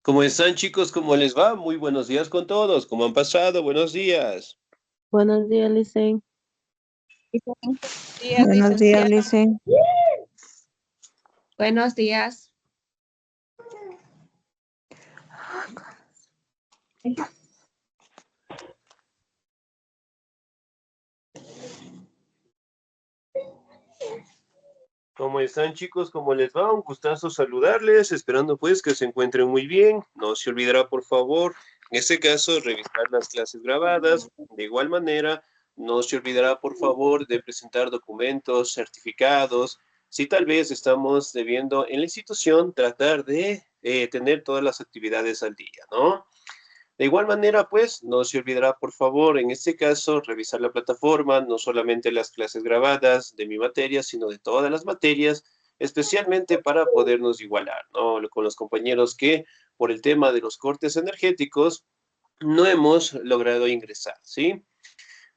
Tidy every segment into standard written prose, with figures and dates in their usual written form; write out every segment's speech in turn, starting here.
¿Cómo están, chicos? ¿Cómo les va? Muy buenos días con todos. ¿Cómo han pasado? Buenos días. Buenos días, Licen. Días, Buenos días, licenciada. Lice. Buenos días. ¿Cómo están, chicos? ¿Cómo les va? Un gustazo saludarles, esperando pues que se encuentren muy bien. No se olvidará, por favor, en este caso, revisar las clases grabadas. De igual manera, no se olvidará, por favor, de presentar documentos, certificados. Si tal vez estamos debiendo en la institución, tratar de tener todas las actividades al día, ¿no? De igual manera, pues, no se olvidará, por favor, en este caso, revisar la plataforma, no solamente las clases grabadas de mi materia, sino de todas las materias, especialmente para podernos igualar, ¿no? Con los compañeros que, por el tema de los cortes energéticos, no hemos logrado ingresar, ¿sí?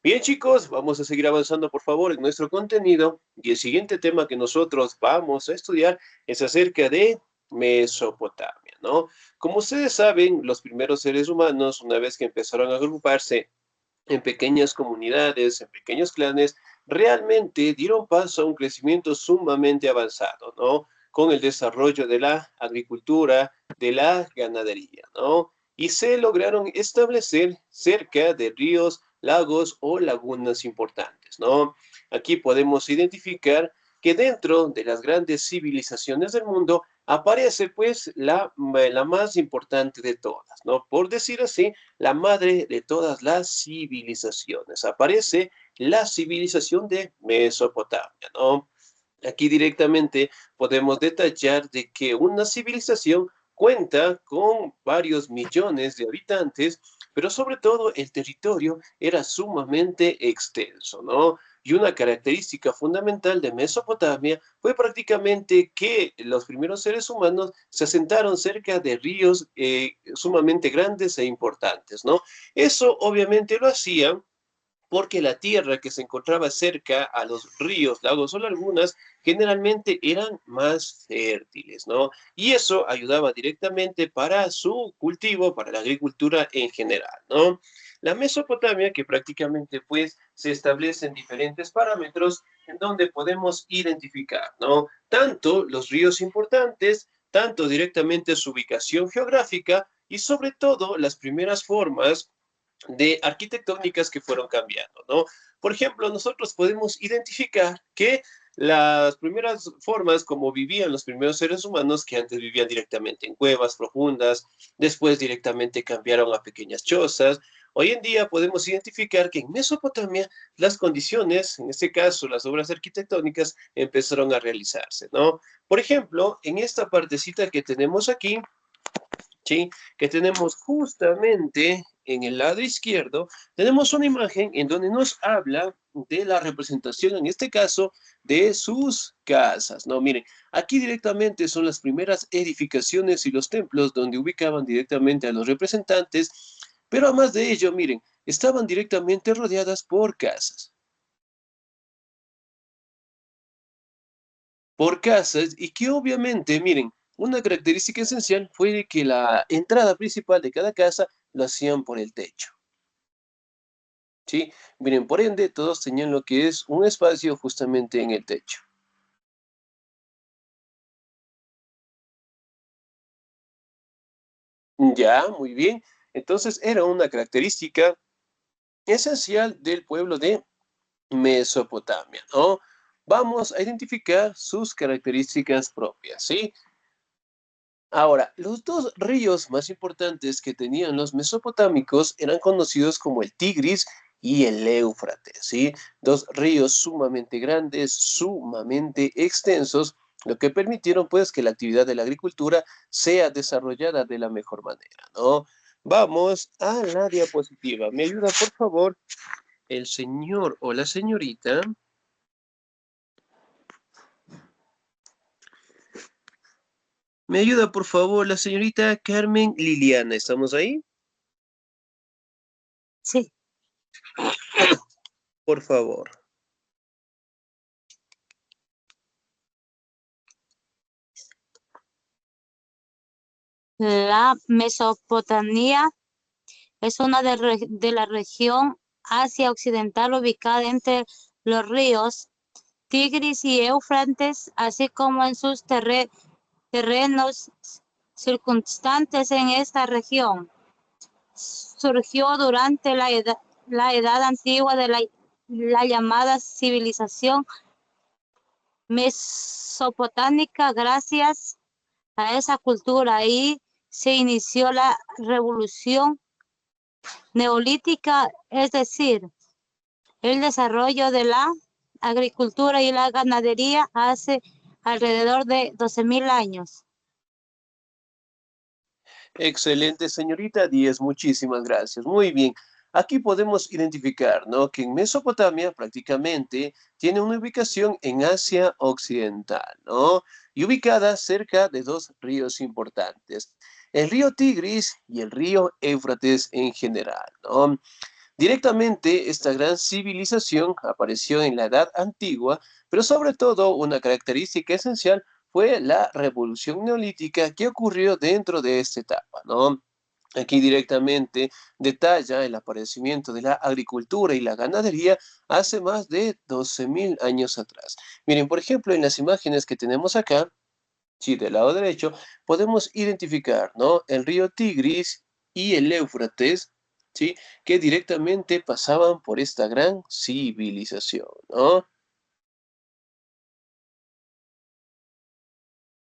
Bien, chicos, vamos a seguir avanzando, por favor, en nuestro contenido. Y el siguiente tema que nosotros vamos a estudiar es acerca de Mesopotamia, ¿no? Como ustedes saben, los primeros seres humanos, una vez que empezaron a agruparse en pequeñas comunidades, en pequeños clanes, realmente dieron paso a un crecimiento sumamente avanzado, ¿no? Con el desarrollo de la agricultura, de la ganadería, ¿no? Y se lograron establecer cerca de ríos, lagos o lagunas importantes, ¿no? Aquí podemos identificar que dentro de las grandes civilizaciones del mundo aparece pues la más importante de todas, ¿no? Por decir así, la madre de todas las civilizaciones. Aparece la civilización de Mesopotamia, ¿no? Aquí directamente podemos detallar de que una civilización cuenta con varios millones de habitantes, pero sobre todo el territorio era sumamente extenso, ¿no? Y una característica fundamental de Mesopotamia fue prácticamente que los primeros seres humanos se asentaron cerca de ríos sumamente grandes e importantes, ¿no? Eso obviamente lo hacían porque la tierra que se encontraba cerca a los ríos, lagos o lagunas generalmente eran más fértiles, ¿no? Y eso ayudaba directamente para su cultivo, para la agricultura en general, ¿no? La Mesopotamia, que prácticamente pues se establece en diferentes parámetros en donde podemos identificar, ¿no? Tanto los ríos importantes, tanto directamente su ubicación geográfica y sobre todo las primeras formas de arquitectónicas que fueron cambiando, ¿no? Por ejemplo, nosotros podemos identificar que las primeras formas como vivían los primeros seres humanos, que antes vivían directamente en cuevas profundas, después directamente cambiaron a pequeñas chozas. Hoy en día podemos identificar que en Mesopotamia las condiciones, en este caso las obras arquitectónicas, empezaron a realizarse, ¿no? Por ejemplo, en esta partecita que tenemos aquí, ¿sí? Que tenemos justamente en el lado izquierdo, tenemos una imagen en donde nos habla de la representación, en este caso, de sus casas, ¿no? Miren, aquí directamente son las primeras edificaciones y los templos donde ubicaban directamente a los representantes, pero además de ello, miren, estaban directamente rodeadas por casas y que obviamente, miren, una característica esencial fue de que la entrada principal de cada casa lo hacían por el techo, ¿sí? Miren, por ende, todos tenían lo que es un espacio justamente en el techo. Ya, muy bien. Entonces, era una característica esencial del pueblo de Mesopotamia, ¿no? Vamos a identificar sus características propias, ¿sí? Ahora, los dos ríos más importantes que tenían los mesopotámicos eran conocidos como el Tigris y el Éufrates, ¿sí? Dos ríos sumamente grandes, sumamente extensos, lo que permitieron pues que la actividad de la agricultura sea desarrollada de la mejor manera, ¿no? Vamos a la diapositiva. ¿Me ayuda, por favor, el señor o la señorita? ¿Me ayuda, por favor, la señorita Carmen Liliana? ¿Estamos ahí? Sí. Por favor. La Mesopotamia es una de la región Asia Occidental ubicada entre los ríos Tigris y Éufrates, así como en sus terrenos circunstantes en esta región. Surgió durante la edad antigua de la llamada civilización mesopotámica. Gracias a esa cultura ahí se inició la revolución neolítica, es decir, el desarrollo de la agricultura y la ganadería hace alrededor de 12.000 años. Excelente, señorita Díez, muchísimas gracias. Muy bien. Aquí podemos identificar, ¿no?, que en Mesopotamia prácticamente tiene una ubicación en Asia Occidental, ¿no? Y ubicada cerca de dos ríos importantes, el río Tigris y el río Éufrates en general, ¿no? Directamente, esta gran civilización apareció en la Edad Antigua, pero sobre todo una característica esencial fue la revolución neolítica que ocurrió dentro de esta etapa, ¿no? Aquí directamente detalla el aparecimiento de la agricultura y la ganadería hace más de 12.000 años atrás. Miren, por ejemplo, en las imágenes que tenemos acá, sí, del lado derecho, podemos identificar, ¿no?, el río Tigris y el Éufrates, ¿sí?, que directamente pasaban por esta gran civilización, ¿no?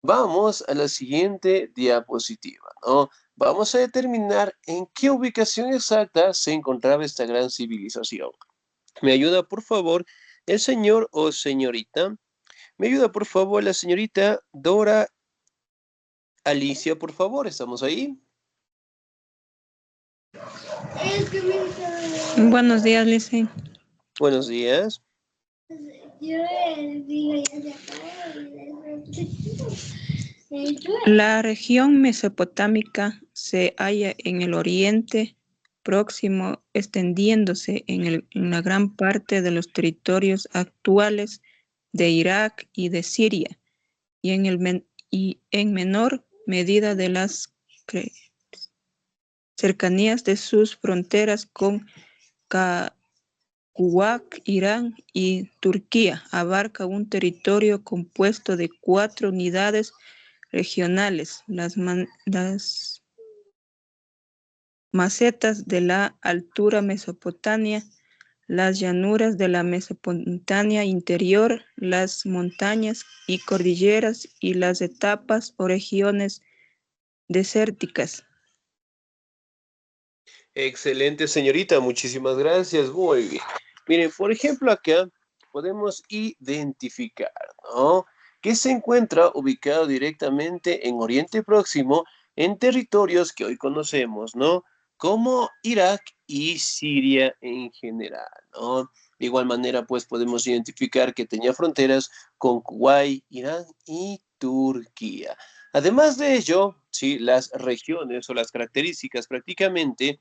Vamos a la siguiente diapositiva, ¿no? Vamos a determinar en qué ubicación exacta se encontraba esta gran civilización. ¿Me ayuda, por favor, el señor o señorita? ¿Me ayuda, por favor, la señorita Dora Alicia, por favor? ¿Estamos ahí? Buenos días, Licen. Buenos días. La región mesopotámica se halla en el Oriente Próximo, extendiéndose en la gran parte de los territorios actuales de Irak y de Siria, y en menor medida de las cercanías de sus fronteras con Kuwait, Irán y Turquía. Abarca un territorio compuesto de 4 unidades regionales: las mesetas de la altura Mesopotamia, las llanuras de la Mesopotamia interior, las montañas y cordilleras, y las estepas o regiones desérticas. Excelente, señorita, muchísimas gracias. Muy bien. Miren, por ejemplo, acá podemos identificar, ¿no?, que se encuentra ubicado directamente en Oriente Próximo, en territorios que hoy conocemos, ¿no?, como Irak y Siria en general, ¿no? De igual manera, pues podemos identificar que tenía fronteras con Kuwait, Irán y Turquía. Además de ello, sí, las regiones o las características prácticamente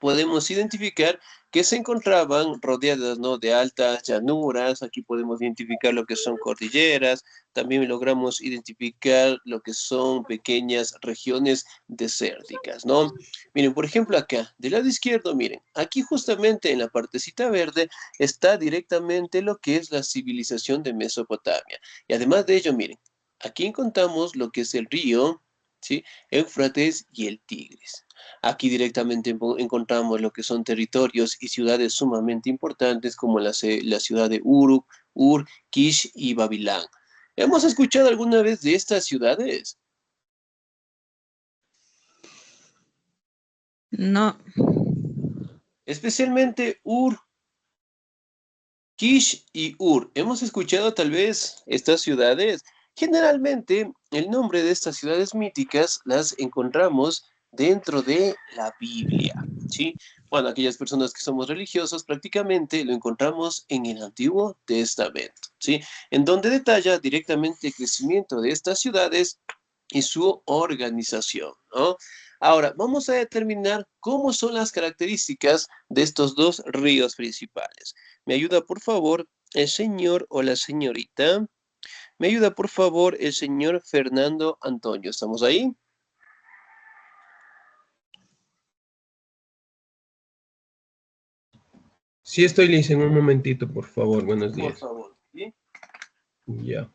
podemos identificar que se encontraban rodeadas, ¿no?, de altas llanuras. Aquí podemos identificar lo que son cordilleras, también logramos identificar lo que son pequeñas regiones desérticas, ¿no? Miren, por ejemplo, acá, del lado izquierdo, miren, aquí justamente en la partecita verde está directamente lo que es la civilización de Mesopotamia. Y además de ello, miren, aquí encontramos lo que es el río, ¿sí?, Éufrates y el Tigris. Aquí directamente encontramos lo que son territorios y ciudades sumamente importantes como la ciudad de Uruk, Ur, Kish y Babilán. ¿Hemos escuchado alguna vez de estas ciudades? No. Especialmente Ur, Kish y Ur. ¿Hemos escuchado tal vez estas ciudades? Generalmente, el nombre de estas ciudades míticas las encontramos dentro de la Biblia, ¿sí? Bueno, aquellas personas que somos religiosos prácticamente lo encontramos en el Antiguo Testamento, ¿sí?, en donde detalla directamente el crecimiento de estas ciudades y su organización, ¿no? Ahora, vamos a determinar cómo son las características de estos dos ríos principales. ¿Me ayuda, por favor, el señor o la señorita? ¿Me ayuda, por favor, el señor Fernando Antonio? ¿Estamos ahí? Sí estoy listo, en un momentito, por favor. Buenos días. Por favor. ¿Sí? Ya.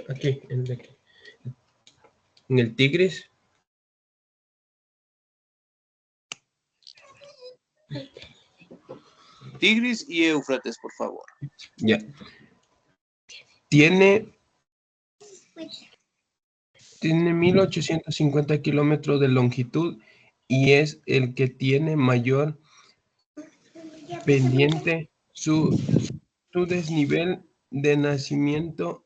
Aquí, en el Tigris. Tigris y Éufrates, por favor. Ya. Tiene 1850 kilómetros de longitud y es el que tiene mayor pendiente. Su desnivel de nacimiento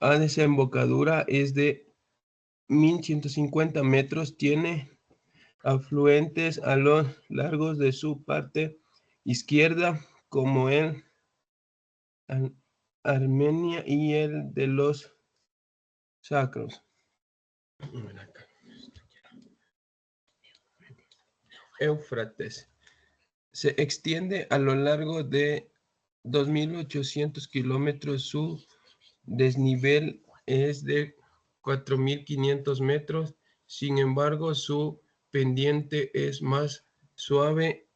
a desembocadura es de 1150 metros. Tiene afluentes a lo largo de su parte izquierda, como el Armenia y el de los Sacros. Éufrates se extiende a lo largo de 2.800 kilómetros. Su desnivel es de 4.500 metros. Sin embargo, su pendiente es más suave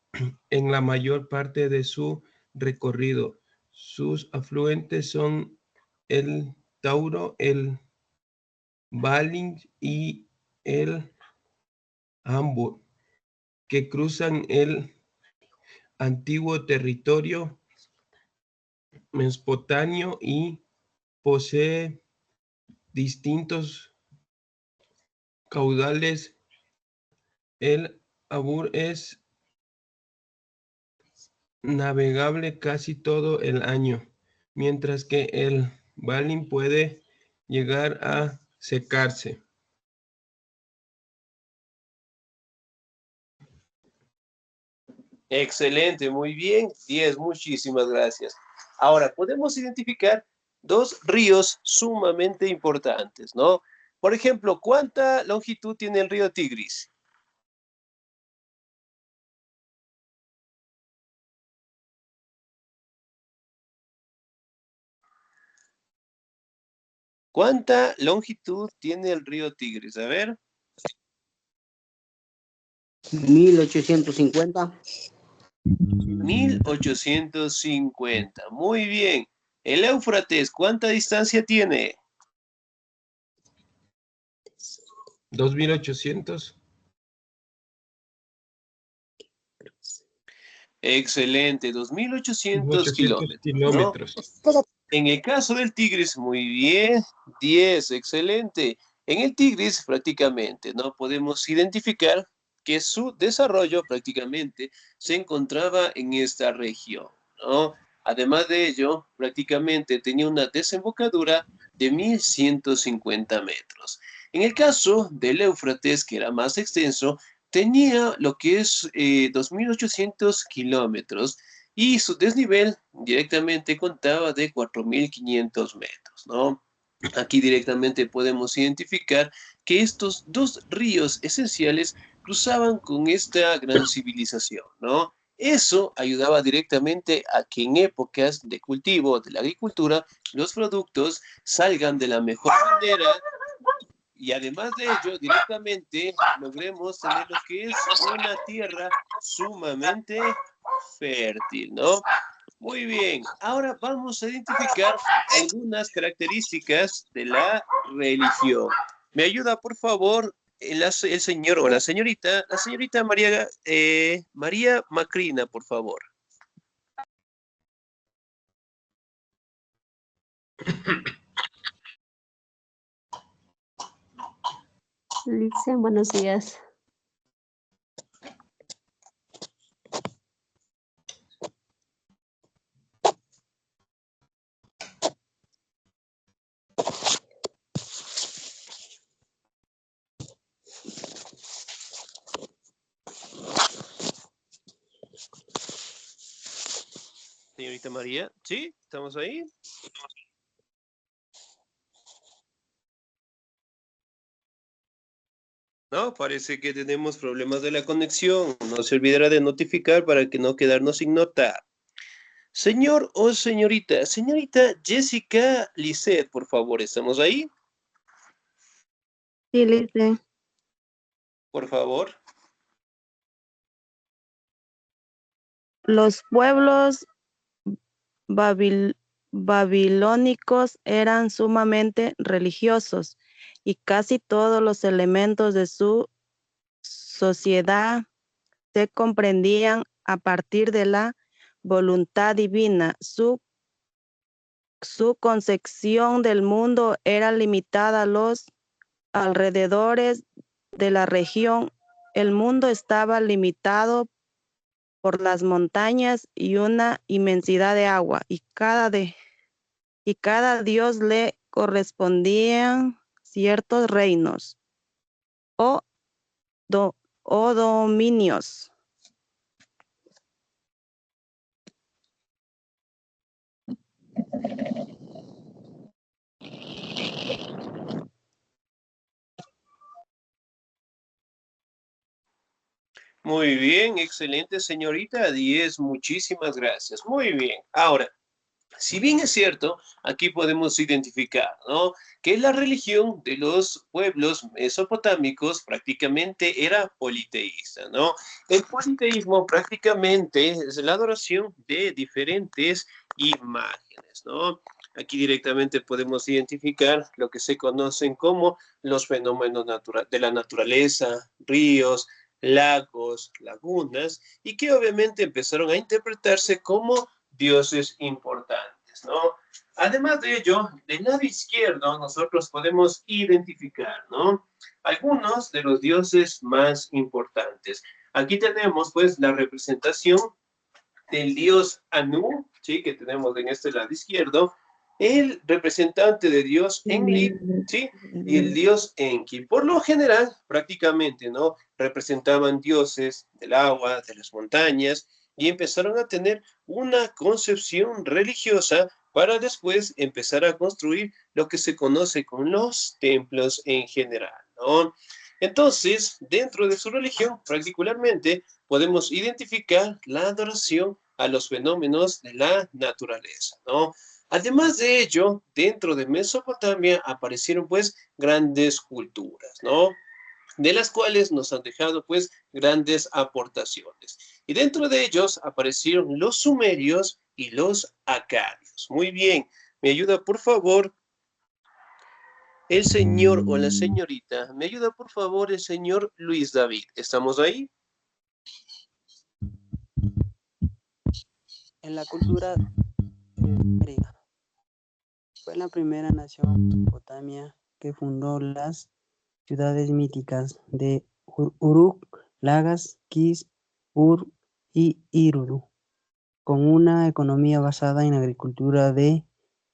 en la mayor parte de su recorrido. Sus afluentes son el Tauro, el Balin y el Hamburg, que cruzan el antiguo territorio mesopotamio y posee distintos caudales. El Abur es navegable casi todo el año, mientras que el Balin puede llegar a secarse. Excelente, muy bien. 10, muchísimas gracias. Ahora, podemos identificar dos ríos sumamente importantes, ¿no? Por ejemplo, ¿cuánta longitud tiene el río Tigris? ¿Cuánta longitud tiene el río Tigris? A ver. 1850. 1850. Muy bien. El Éufrates, ¿cuánta distancia tiene? 2.800. Excelente, 2.800 800 kilómetros, ¿no? kilómetros. En el caso del Tigris, muy bien, 10, excelente. En el Tigris prácticamente, ¿no? Podemos identificar que su desarrollo prácticamente se encontraba en esta región, ¿no? Además de ello, prácticamente tenía una desembocadura de 1.150 metros. En el caso del Éufrates, que era más extenso, tenía lo que es 2.800 kilómetros y su desnivel directamente contaba de 4.500 metros, ¿no? Aquí directamente podemos identificar que estos dos ríos esenciales cruzaban con esta gran civilización, ¿no? Eso ayudaba directamente a que en épocas de cultivo de la agricultura los productos salgan de la mejor manera y además de ello directamente logremos tener lo que es una tierra sumamente fértil, ¿no? Muy bien, ahora vamos a identificar algunas características de la religión. ¿Me ayuda, por favor, el señor o la señorita María, María Macrina, por favor? Licen, buenos días. Señorita María, ¿sí? ¿Estamos ahí? No, parece que tenemos problemas de la conexión. No se olvidará de notificar para que no quedarnos sin nota. Señor o señorita, señorita Jessica Lisset, por favor, ¿estamos ahí? Sí, Lice. Por favor. Los pueblos babilónicos eran sumamente religiosos y casi todos los elementos de su sociedad se comprendían a partir de la voluntad divina. Su concepción del mundo era limitada a los alrededores de la región. El mundo estaba limitado por las montañas y una inmensidad de agua, y cada dios le correspondían ciertos reinos o, o dominios. Muy bien, excelente, señorita 10, muchísimas gracias. Muy bien. Ahora, si bien es cierto, aquí podemos identificar, ¿no?, que la religión de los pueblos mesopotámicos prácticamente era politeísta, ¿no? El politeísmo prácticamente es la adoración de diferentes imágenes, ¿no? Aquí directamente podemos identificar lo que se conocen como los fenómenos de la naturaleza, ríos, lagos, lagunas, y que obviamente empezaron a interpretarse como dioses importantes, ¿no? Además de ello, del lado izquierdo nosotros podemos identificar, ¿no?, algunos de los dioses más importantes. Aquí tenemos pues la representación del dios Anu, ¿sí?, que tenemos en este lado izquierdo, el representante de dios Enlil, ¿sí?, y el dios Enki. Por lo general, prácticamente, ¿no?, representaban dioses del agua, de las montañas, y empezaron a tener una concepción religiosa para después empezar a construir lo que se conoce con los templos en general, ¿no? Entonces, dentro de su religión, particularmente, podemos identificar la adoración a los fenómenos de la naturaleza, ¿no? Además de ello, dentro de Mesopotamia aparecieron pues grandes culturas, ¿no?, de las cuales nos han dejado pues grandes aportaciones. Y dentro de ellos aparecieron los sumerios y los acadios. Muy bien, me ayuda por favor el señor o la señorita, me ayuda por favor el señor Luis David. ¿Estamos ahí? En la cultura griega, fue la primera nación mesopotamia que fundó las ciudades míticas de Uruk, Lagas, Kis, Ur y Iruru, con una economía basada en agricultura de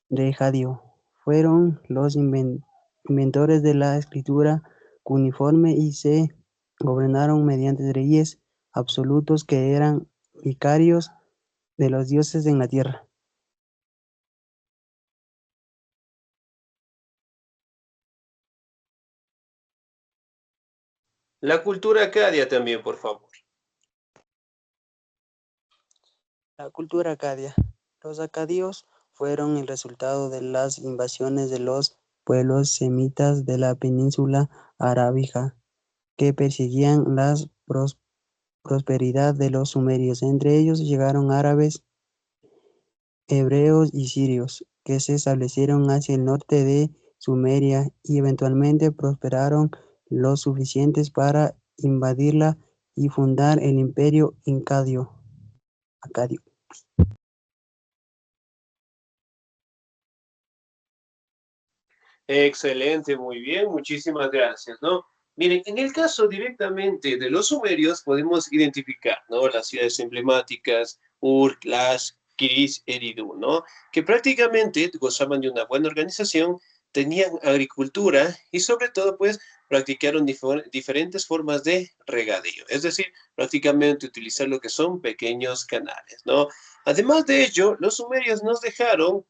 regadío. Fueron los inventores de la escritura cuneiforme y se gobernaron mediante reyes absolutos que eran vicarios de los dioses en la tierra. La cultura acadia también, por favor. La cultura acadia. Los acadios fueron el resultado de las invasiones de los pueblos semitas de la península arábiga, que perseguían la prosperidad de los sumerios. Entre ellos llegaron árabes, hebreos y sirios, que se establecieron hacia el norte de Sumeria y eventualmente prosperaron lo suficientes para invadirla y fundar el imperio acadio. Excelente, muy bien, muchísimas gracias, ¿no? Miren, en el caso directamente de los sumerios podemos identificar, ¿no?, las ciudades emblemáticas, Ur, Lash, Kiris, Eridu, ¿no?, que prácticamente gozaban de una buena organización, tenían agricultura y sobre todo, pues, practicaron diferentes formas de regadío, es decir, prácticamente utilizar lo que son pequeños canales, ¿no? Además de ello, los sumerios nos dejaron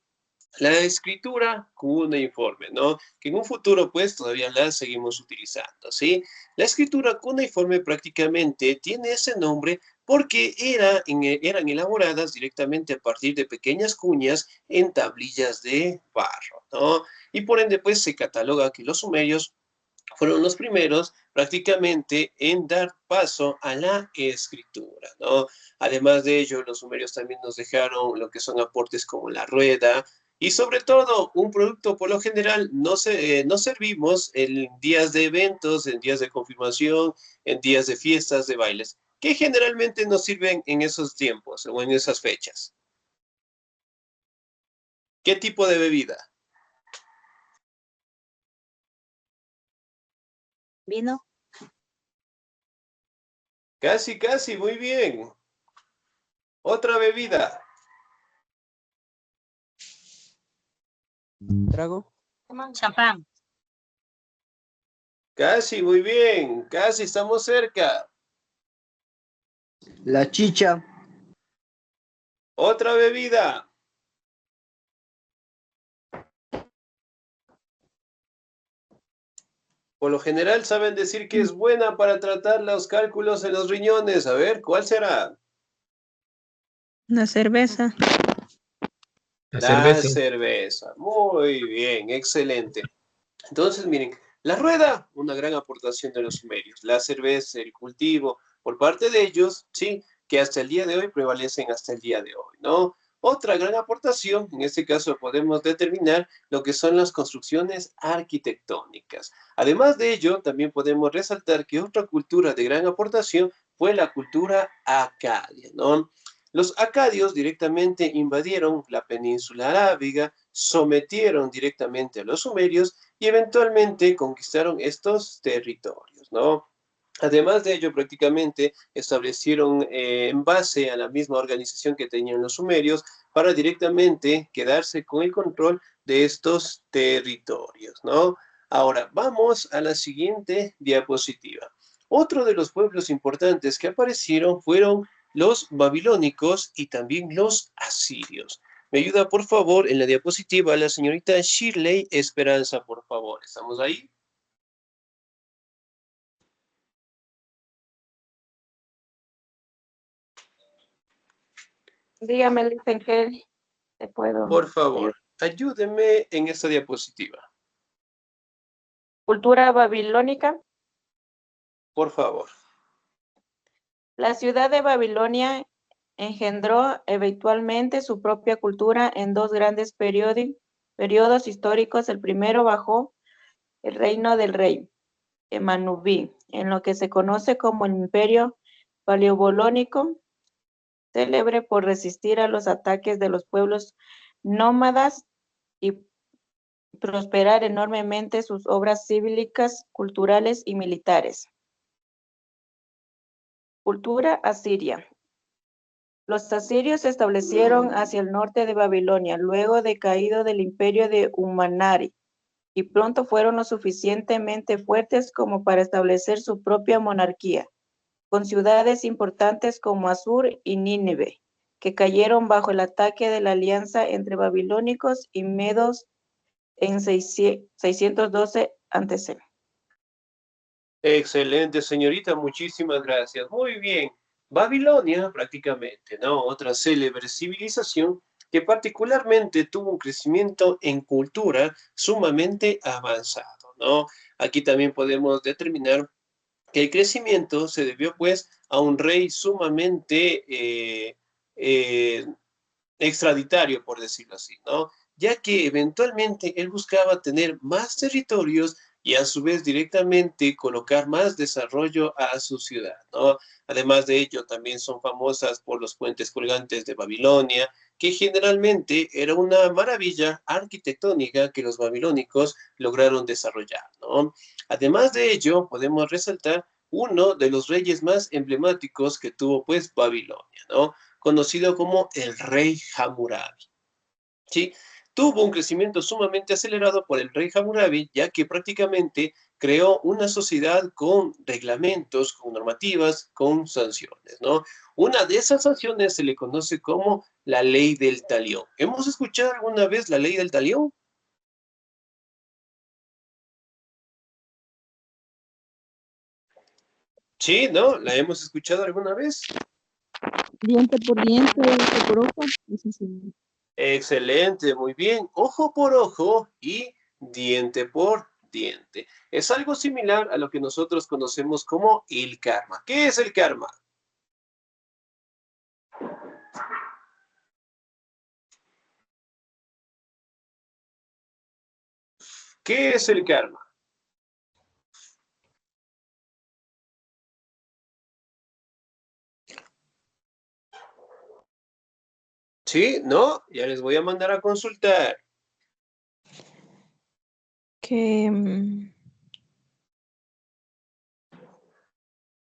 la escritura cuneiforme, ¿no?, que en un futuro pues todavía la seguimos utilizando, ¿sí? La escritura cuneiforme prácticamente tiene ese nombre porque eran elaboradas directamente a partir de pequeñas cuñas en tablillas de barro, ¿no? Y por ende, pues se cataloga que los sumerios fueron los primeros prácticamente en dar paso a la escritura, ¿no? Además de ello, los sumerios también nos dejaron lo que son aportes como la rueda y sobre todo un producto por lo general no servimos en días de eventos, en días de confirmación, en días de fiestas, de bailes, que generalmente nos sirven en esos tiempos o en esas fechas. ¿Qué tipo de bebida? Vino. Casi, casi, muy bien. Otra bebida. Trago. Champán. Casi, muy bien. Casi estamos cerca. La chicha. Otra bebida. Por lo general saben decir que es buena para tratar los cálculos en los riñones. A ver, ¿cuál será? La cerveza. La La cerveza. cerveza. Muy bien, excelente. Entonces, miren, la rueda, una gran aportación de los sumerios. La cerveza, el cultivo, por parte de ellos, sí, que hasta el día de hoy prevalecen hasta el día de hoy, ¿no? Otra gran aportación, en este caso podemos determinar lo que son las construcciones arquitectónicas. Además de ello, también podemos resaltar que otra cultura de gran aportación fue la cultura acadia, ¿no? Los acadios directamente invadieron la península arábiga, sometieron directamente a los sumerios y eventualmente conquistaron estos territorios, ¿no? Además de ello, prácticamente establecieron en base a la misma organización que tenían los sumerios para directamente quedarse con el control de estos territorios, ¿no? Ahora, vamos a la siguiente diapositiva. Otro de los pueblos importantes que aparecieron fueron los babilónicos y también los asirios. Me ayuda, por favor, en la diapositiva la señorita Shirley Esperanza, por favor. ¿Estamos ahí? Dígame, dicen que te puedo Por favor, ayudar. ayúdeme en esta diapositiva. Cultura babilónica. Por favor. La ciudad de Babilonia engendró eventualmente su propia cultura en dos grandes periodos históricos. El primero bajo el reino del rey Emanubí, en lo que se conoce como el Imperio Paleobolónico, célebre por resistir a los ataques de los pueblos nómadas y prosperar enormemente sus obras civiles, culturales y militares. Cultura asiria. Los asirios se establecieron hacia el norte de Babilonia, luego de caído del imperio de Umanari, y pronto fueron lo suficientemente fuertes como para establecer su propia monarquía, con ciudades importantes como Asur y Nínive, que cayeron bajo el ataque de la alianza entre babilónicos y medos en 612 a.C. Excelente, señorita, muchísimas gracias. Muy bien. Babilonia, prácticamente, ¿no? Otra célebre civilización que particularmente tuvo un crecimiento en cultura sumamente avanzado, ¿no? Aquí también podemos determinar que el crecimiento se debió, pues, a un rey sumamente eh, extraditario, por decirlo así, ¿no? Ya que eventualmente él buscaba tener más territorios y a su vez directamente colocar más desarrollo a su ciudad, ¿no? Además de ello, también son famosas por los puentes colgantes de Babilonia, que generalmente era una maravilla arquitectónica que los babilónicos lograron desarrollar, ¿no? Además de ello, podemos resaltar uno de los reyes más emblemáticos que tuvo, pues, Babilonia, ¿no? Conocido como el rey Hammurabi. ¿Sí? Tuvo un crecimiento sumamente acelerado por el rey Hammurabi, ya que prácticamente creó una sociedad con reglamentos, con normativas, con sanciones, ¿no? Una de esas sanciones se le conoce como la ley del talión. ¿Hemos escuchado alguna vez la ley del talión? Sí, ¿no? ¿La hemos escuchado alguna vez? Diente por diente, ojo por ojo. Eso sí. Excelente, muy bien. Ojo por ojo y diente por diente. Es algo similar a lo que nosotros conocemos como el karma. ¿Qué es el karma? ¿Qué es el karma? ¿Sí? ¿No? Ya les voy a mandar a consultar. Que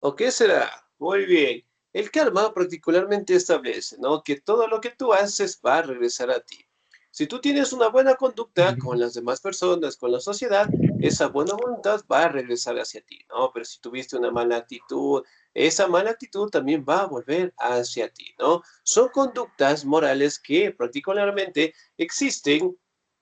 ¿O qué será? Muy bien. El karma particularmente establece, ¿no?, que todo lo que tú haces va a regresar a ti. Si tú tienes una buena conducta con las demás personas, con la sociedad, esa buena voluntad va a regresar hacia ti, ¿no? Pero si tuviste una mala actitud, esa mala actitud también va a volver hacia ti, ¿no? Son conductas morales que particularmente existen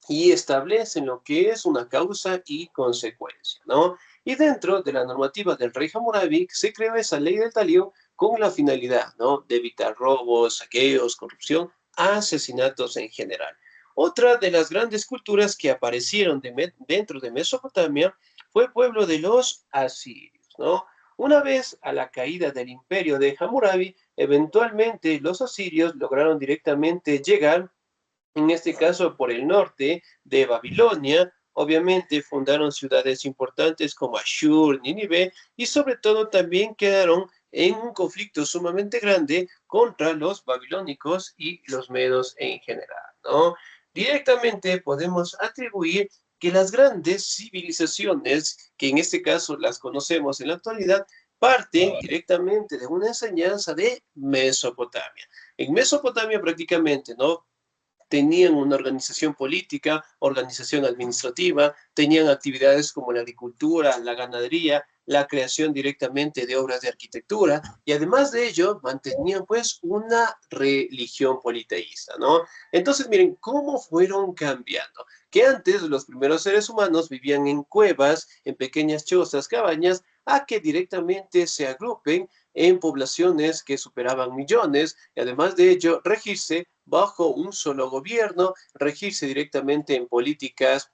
y establecen lo que es una causa y consecuencia, ¿no? Y dentro de la normativa del rey Hammurabi se creó esa ley del talío con la finalidad, ¿no?, de evitar robos, saqueos, corrupción, asesinatos en general. Otra de las grandes culturas que aparecieron dentro de Mesopotamia fue el pueblo de los asirios, ¿no? Una vez a la caída del imperio de Hammurabi, eventualmente los asirios lograron directamente llegar, en este caso por el norte de Babilonia. Obviamente fundaron ciudades importantes como Ashur, Nínive, y sobre todo también quedaron en un conflicto sumamente grande contra los babilónicos y los medos en general, ¿no? Directamente podemos atribuir que las grandes civilizaciones, que en este caso las conocemos en la actualidad, parten directamente de una enseñanza de Mesopotamia. En Mesopotamia prácticamente, ¿no?, tenían una organización política, organización administrativa, tenían actividades como la agricultura, la ganadería, la creación directamente de obras de arquitectura, y además de ello mantenían pues una religión politeísta, ¿no? Entonces miren cómo fueron cambiando, que antes los primeros seres humanos vivían en cuevas, en pequeñas chozas, cabañas, a que directamente se agrupen en poblaciones que superaban millones, y además de ello regirse bajo un solo gobierno, regirse directamente en políticas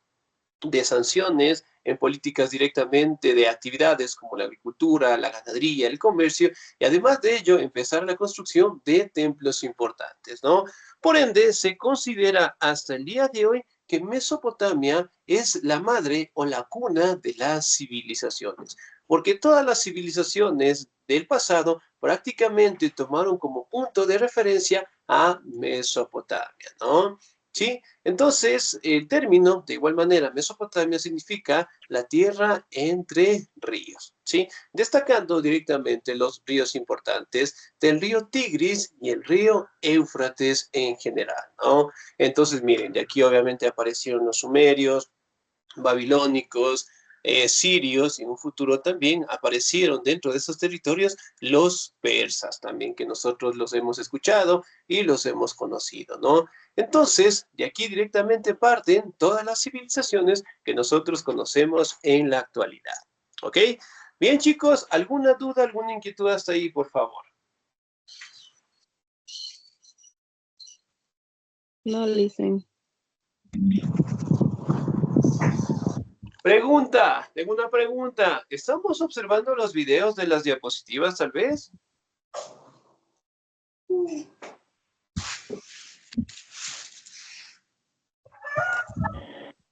de sanciones, en políticas directamente de actividades como la agricultura, la ganadería, el comercio, y además de ello empezar la construcción de templos importantes, ¿no? Por ende, se considera hasta el día de hoy que Mesopotamia es la madre o la cuna de las civilizaciones, porque todas las civilizaciones del pasado prácticamente tomaron como punto de referencia a Mesopotamia, ¿no? ¿Sí? Entonces, el término, de igual manera, Mesopotamia significa la tierra entre ríos, ¿sí? Destacando directamente los ríos importantes del río Tigris y el río Éufrates en general, ¿no? Entonces, miren, de aquí obviamente aparecieron los sumerios, babilónicos, sirios, y en un futuro también aparecieron dentro de esos territorios los persas también, que nosotros los hemos escuchado y los hemos conocido, ¿no? Entonces, de aquí directamente parten todas las civilizaciones que nosotros conocemos en la actualidad, ¿ok? Bien, chicos, ¿alguna duda, alguna inquietud hasta ahí, por favor? No, listen. Pregunta, tengo una pregunta. ¿Estamos observando los videos de las diapositivas, tal vez?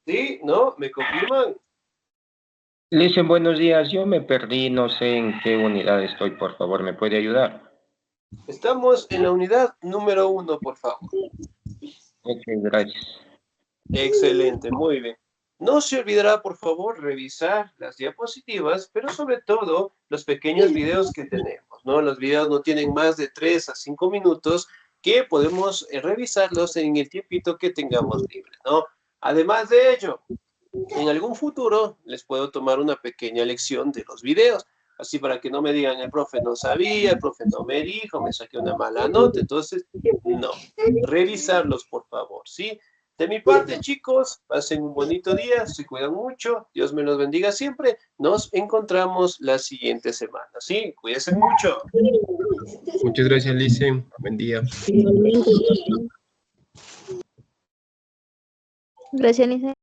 ¿Sí? ¿No? ¿Me confirman? Listen, buenos días. Yo me perdí, no sé en qué unidad estoy, por favor, ¿me puede ayudar? Estamos en la unidad número 1, por favor. Ok, gracias. Excelente, muy bien. No se olvidará, por favor, revisar las diapositivas, pero sobre todo los pequeños videos que tenemos, ¿no? Los videos no tienen más de 3 a 5 minutos, que podemos revisarlos en el tiempito que tengamos libre, ¿no? Además de ello, en algún futuro les puedo tomar una pequeña lección de los videos, así para que no me digan el profe no sabía, el profe no me dijo, me saqué una mala nota. Entonces, no, revisarlos por favor, ¿sí? De mi parte, chicos, pasen un bonito día, se cuidan mucho, Dios me los bendiga siempre. Nos encontramos la siguiente semana, ¿sí? Cuídense mucho. Muchas gracias, Lice. Buen día. Gracias, Lisa.